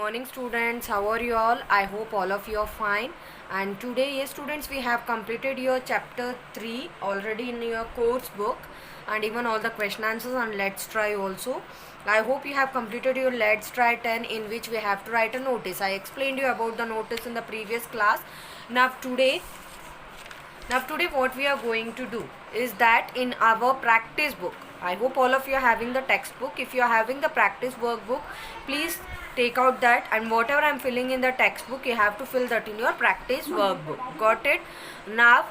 morning students, how are you all? I hope all of you are fine. And today, yes students, we have completed your chapter 3 already in your course book, and even all the question answers on Let's Try also. I hope you have completed your Let's Try 10, in which we have to write a notice. I explained you about the notice in the previous class. Now today what we are going to do is that in our practice book, I hope all of you are having the textbook. If you are having the practice workbook, please take out that, and whatever I am filling in the textbook, you have to fill that in your practice workbook. Got it? Now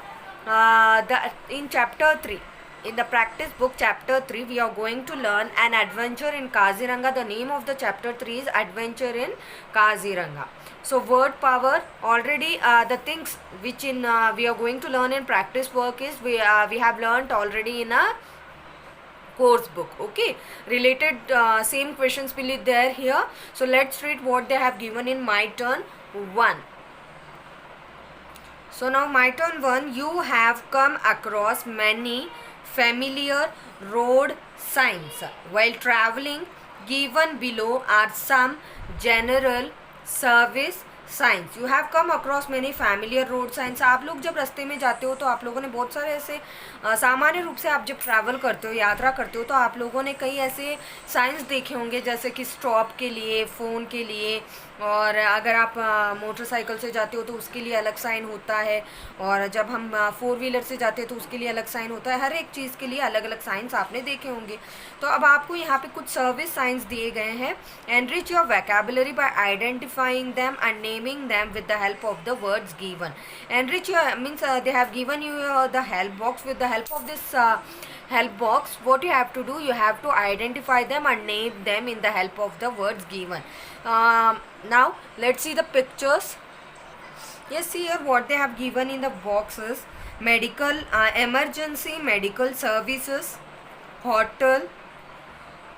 in chapter 3, in the practice book chapter 3, we are going to learn an adventure in Kaziranga. The name of the chapter 3 is Adventure in Kaziranga. So word power, already the things which we are going to learn in practice work is we have learned already in a course book. Okay, related same questions will be there here. So let's read what they have given in my turn 1. So now my turn 1, you have come across many familiar road signs while traveling. Given below are some general service science. You have come across many familiar road science. आप लोग जब रास्ते में जाते हो तो आप लोगों ने बहुत सारे ऐसे सामान्य रूप से आप जब ट्रैवल करते हो, यात्रा करते हो, तो आप लोगों ने कई ऐसे साइंस देखे होंगे, जैसे कि स्टॉप के लिए, फ़ोन के लिए, और अगर आप मोटरसाइकिल से जाते हो तो उसके लिए अलग साइन होता है, और जब हम 4 व्हीलर से जाते हैं तो उसके लिए अलग साइन होता है. हर एक चीज़ के लिए अलग अलग साइंस आपने देखे होंगे. तो अब आपको यहाँ पे कुछ सर्विस साइंस दिए गए हैं. Enrich your vocabulary by identifying them and naming them with the help of the words given. Enrich your means they have given you the help box. With the help of this help box, what you have to do, you have to identify them and name them in the help of the words given. Now let's see the pictures. Yes, see here what they have given in the boxes: medical emergency medical services, hotel,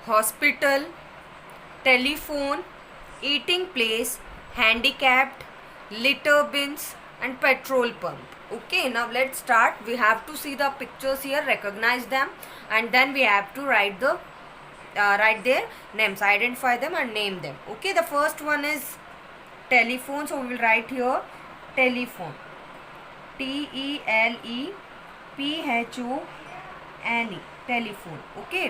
hospital, telephone, eating place, handicapped, litter bins, and petrol pump. Okay, now let's start. We have to see the pictures here, recognize them, and then we have to write their names, identify them and name them. Okay, the first one is telephone, so we will write here telephone, Telephone, telephone. Okay,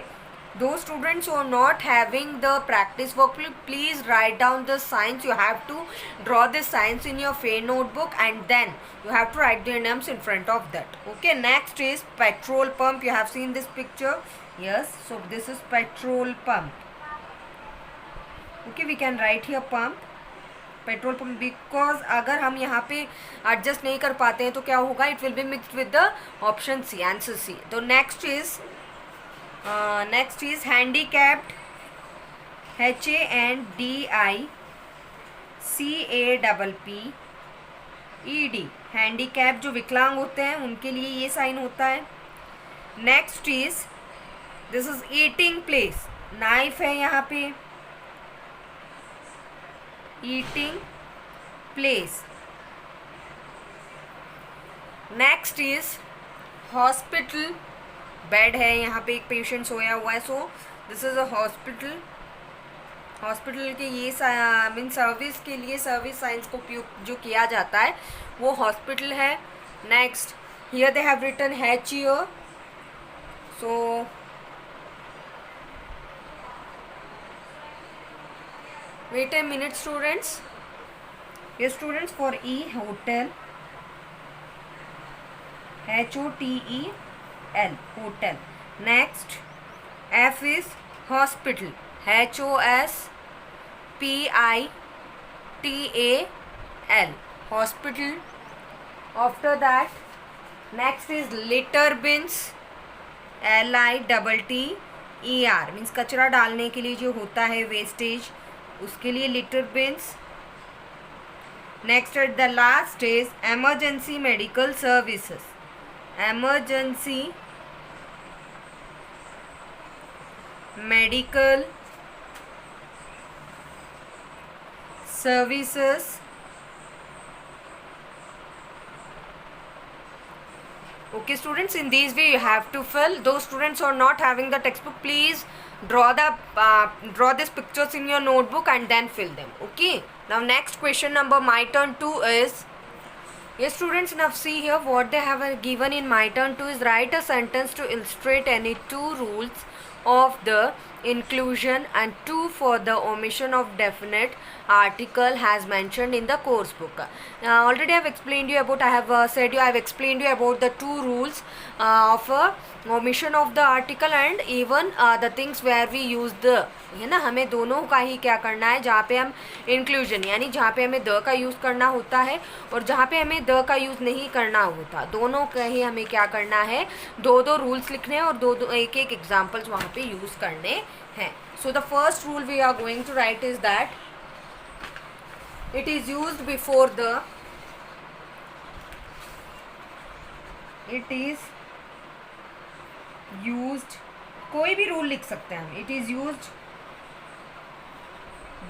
those students who are not having the practice work, please write down the signs. You have to draw the signs in your fair notebook, and then you have to write their names in front of that. Okay, next is petrol pump. You have seen this picture. Yes, so this is petrol pump. Okay, we can write here pump, petrol pump, because अगर हम यहाँ पे adjust नहीं कर पाते हैं तो क्या होगा, it will be mixed with the option C, answer C. तो next is handicapped, HANDICAPPED. Handicap जो विकलांग होते हैं उनके लिए ये साइन होता है. Next is this is eating place, knife है यहाँ पे, eating place. Next is hospital, bed है यहाँ पे, एक पेशेंट सोया हुआ है, so this is a hospital. Hospital के ये मीन सर्विस के लिए सर्विस साइंस को उपयोग जो किया जाता है वो हॉस्पिटल है. Next here they have written hatch here, so wait a minute students. Yes students, for E, hotel, HOTEL, hotel. Next F is hospital, HOSPITAL, hospital. After that next is litter bins, LITTER, means कचरा डालने के लिए जो होता है wastage, उसके लिए litre beans. Next at the last is emergency medical services, emergency medical services. Okay students, in this way you have to fill. Those students who are not having the textbook, please draw these pictures in your notebook and then fill them. Okay, now next question number my turn 2 is, yes students, now see here what they have given in my turn 2 is, write a sentence to illustrate any two rules of the inclusion and two for the omission of definite article has mentioned in the course book. Already I have explained you about, I have explained you about the two rules of omission of the article and even the things where we use the, है ना, हमें दोनों का ही क्या करना है, जहाँ पे हम इंक्लूजन यानी जहाँ पे हमें द का यूज़ करना होता है और जहाँ पे हमें द का यूज़ नहीं करना होता, दोनों का ही हमें क्या करना है, दो दो रूल्स लिखने हैं और दो दो एक एक एग्जाम्पल्स वहाँ पे यूज़ करने हैं. So the first rule we are going to write is that it is used before the, it is used, कोई भी रूल लिख सकते हैं हम, it is used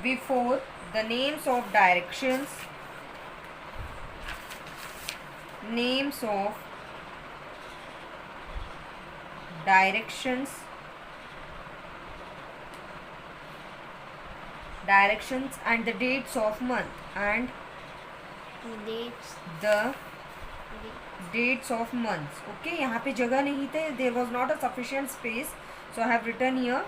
before the names of directions, names of directions and the dates of month and the dates of months. Okay, यहाँ पे जगह नहीं थे, there was not a sufficient space, so I have written here.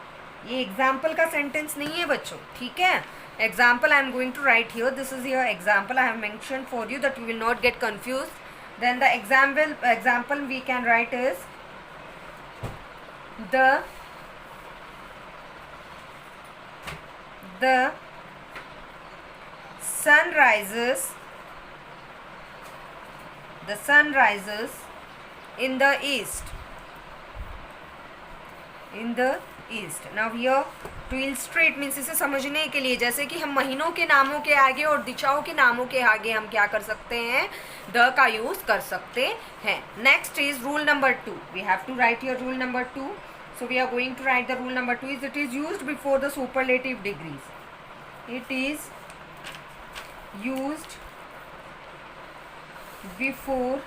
ये example का sentence नहीं है बच्चों, ठीक है. Example I am going to write here, this is your example I have mention for you that you will not get confuse. Then the example we can write is the sun rises in the east. Now here to illustrate means इसे समझने के लिए, जैसे कि हम महीनों के नामों के आगे और दिशाओं के नामों के आगे हम क्या कर सकते हैं, द का यूज कर सकते हैं. Next is rule number 2. We have to write your rule number 2. So we are going to write the rule number 2 is, it is used before the superlative degrees. It is used before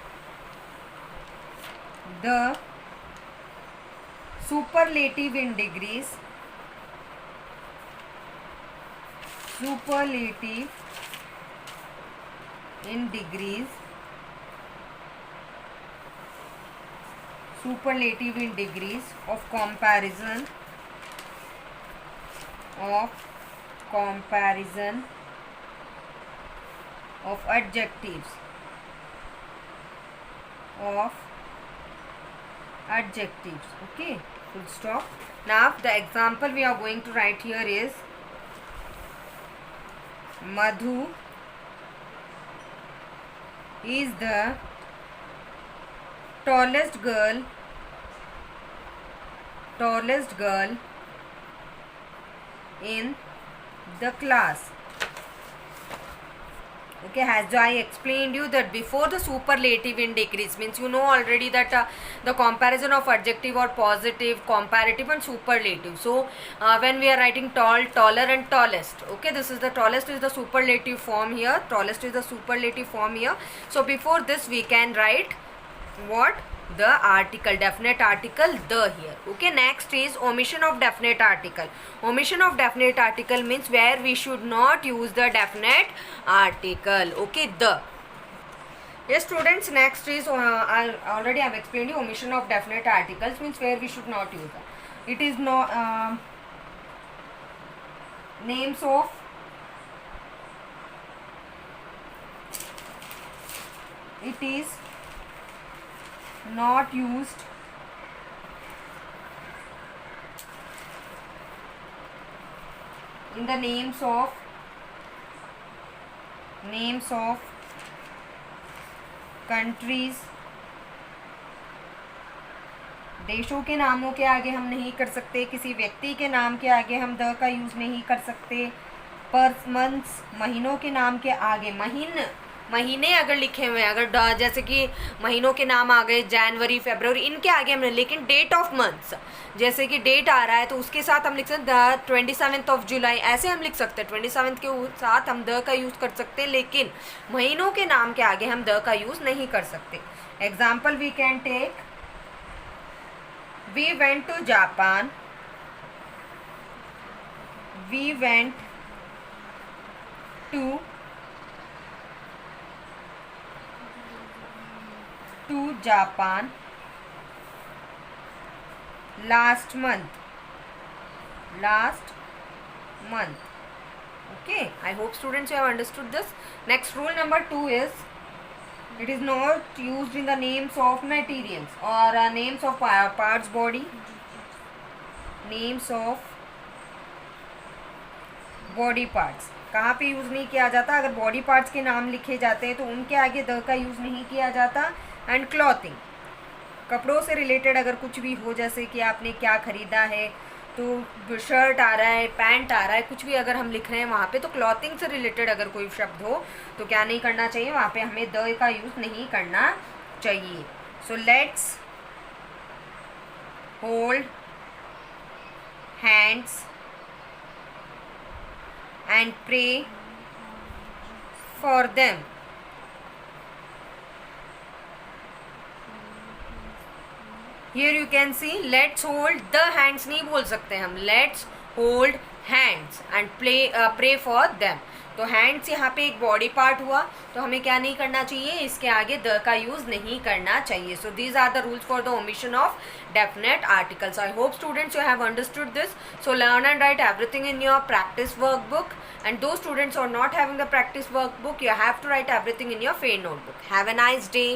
the superlative in degrees, superlative in degrees of comparison of adjectives, okay, full stop. Now the example we are going to write here is, Madhu is the tallest girl in the class. Okay, as I explained you that before the superlative in degrees means you know already that the comparison of adjective or positive, comparative and superlative. So when we are writing tall, taller and tallest, okay, this is the tallest is the superlative form here, tallest is the superlative form here. So before this we can write what, the article, definite article the here. Okay, next is omission of definite article. Omission of definite article means where we should not use the definite article. Okay, the. Yes students, next is I already have explained you, omission of definite articles means where we should not use that. It is not names of it is not used in the names of countries, देशों के नामों के आगे हम नहीं कर सकते, किसी व्यक्ति के नाम के आगे हम द का यूज़ नहीं कर सकते, पर मंथ्स, महीनों के नाम के आगे, महीने अगर लिखे हुए हैं, अगर जैसे कि महीनों के नाम आ गए जनवरी फरवरी, इनके आगे हमने, लेकिन डेट ऑफ मंथ्स जैसे कि डेट आ रहा है तो उसके साथ हम लिख सकते हैं 27 ऑफ जुलाई, ऐसे हम लिख सकते हैं 27 के साथ हम द का यूज़ कर सकते हैं, लेकिन महीनों के नाम के आगे हम द का यूज़ नहीं कर सकते. Example we can take, we went to Japan. We went to Japan last month. Okay, I hope students you have understood this. Next, rule number 2 is, it is not used in the names of materials or names of parts body. Names of body parts कहाँ पे use नहीं किया जाता. अगर body parts के नाम लिखे जाते हैं तो उनके आगे द का यूज़ नहीं किया जाता. एंड क्लॉथिंग, कपड़ों से रिलेटेड अगर कुछ भी हो, जैसे कि आपने क्या ख़रीदा है, तो शर्ट आ रहा है, पैंट आ रहा है, कुछ भी अगर हम लिख रहे हैं वहाँ पे, तो क्लॉथिंग से रिलेटेड अगर कोई शब्द हो तो क्या नहीं करना चाहिए, वहाँ पे हमें द का यूज़ नहीं करना चाहिए. So let's hold hands and pray for them. Here you can see, let's hold the hands नहीं बोल सकते हम, let's hold hands and pray for them. तो हैंड्स यहाँ पे एक बॉडी पार्ट हुआ, तो हमें क्या नहीं करना चाहिए, इसके आगे द का यूज़ नहीं करना चाहिए. So these are the rules for the omission of definite articles. I hope students you have understood this. So learn and write everything in your practice workbook, and those students who are not having the practice workbook, you have to write everything in your fair notebook. Have a nice day.